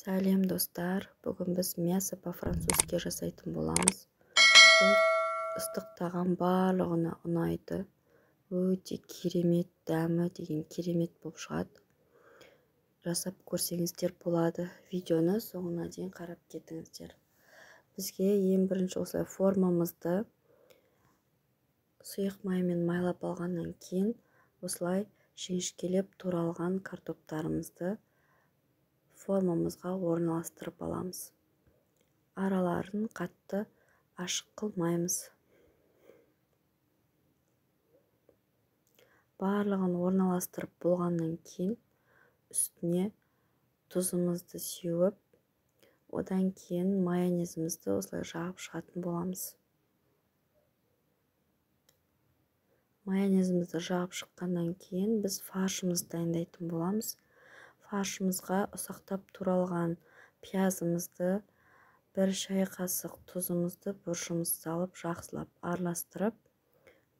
Сәлем достар, бүгін біз мясо по-французски жасайтын боламыз. Бұл ыстық тағам барлығына ұнайды. Өте керемет дәмі деген керемет болып шығады. Жасап көрсеңіздер болады. Видеоны соңына дейін қарап кетіңіздер. Бізге ең бірінші осылай формамызды сұйық маймен майлап алғаннан кейін осылай жіңішкелеп туралған картоптарымызды формамызға орналастырып аламыз. Араларын қатты ашық қылмаймыз. Барлығын орналастырып болғаннан кейін үстіне тұзымызды сеуіп, одан кейін майонезімізді осылай жағып шығатын боламыз. Майонезімізді жағып шыққаннан кейін біз фаршымызды дайындайтын боламыз. Фаршымызға ұсақтап туралған пиязымызды, 1 шай қасық тұзымызды, бұрышымызды салып, жақсылап араластырып,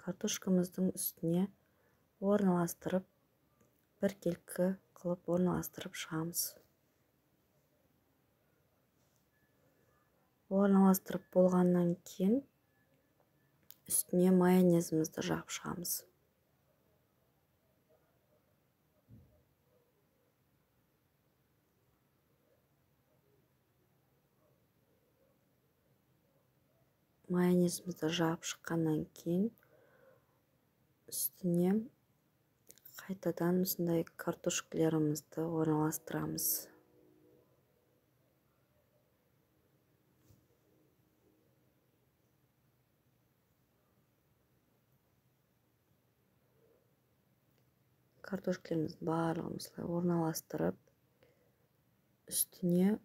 картошкамыздың үстіне орналастырып, біркелкі қылып орналастырып шығамыз. Орналастырып болғаннан кейін үстіне майонезімізді жағып шығамыз. Майонезімізді жағып шыққаннан кейін үстіне қайтадан осындай картошкаларымызды орналастырамыз. Картошкаларымыздың барлығын осылай орналастырып, үстіне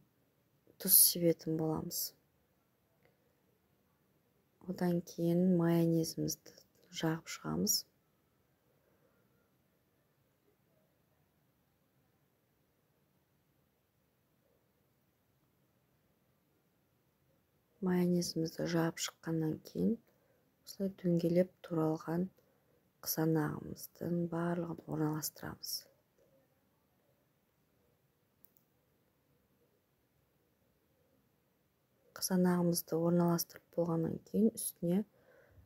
тұз себетін боламыз. Одан кейін майонезімізді жағып шығамыз. Майонезімізді жағып шыққаннан кейін осылай дөңгелеп туралған қызанағымыздың барлығын орналастырамыз. Қызанағымызды орналастырып болғаннан кейін үстіне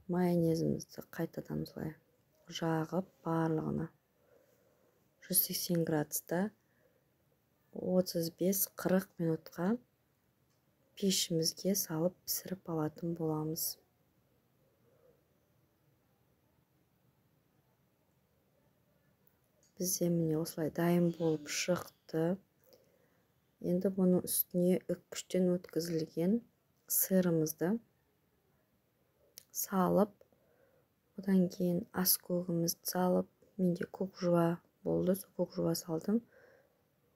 майонезімізді қайтадан осылай жағып барлығына 180 градуста 35-40 минутқа пешімізге салып пісіріп алатын боламыз. Бізде міне осылай дайын болып шықты. Енді бұның үстіне үккіштен өткізілген сырымызды салып, одан кейін аскөгімізді салып, менде көк жуа болды, көк жуа салдым.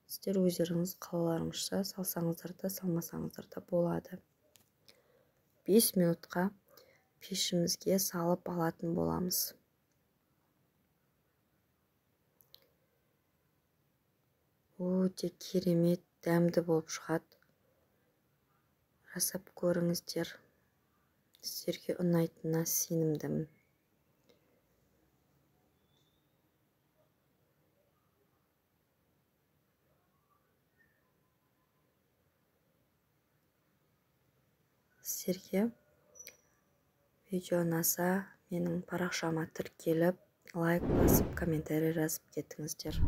Сіздер өздеріңіз қалауларыңызша салсаңыздар да, салмасаңыздар да болады. 5 минутқа пешімізге салып алатын боламыз. Өте керемет дәмді болып шығады. Жасап көріңіздер. Сіздерге ұнайтынына сенімдімін. Сіздерге видео ұнаса, менің парақшама тіркеліп, лайк басып, комментарий жазып кетіңіздер.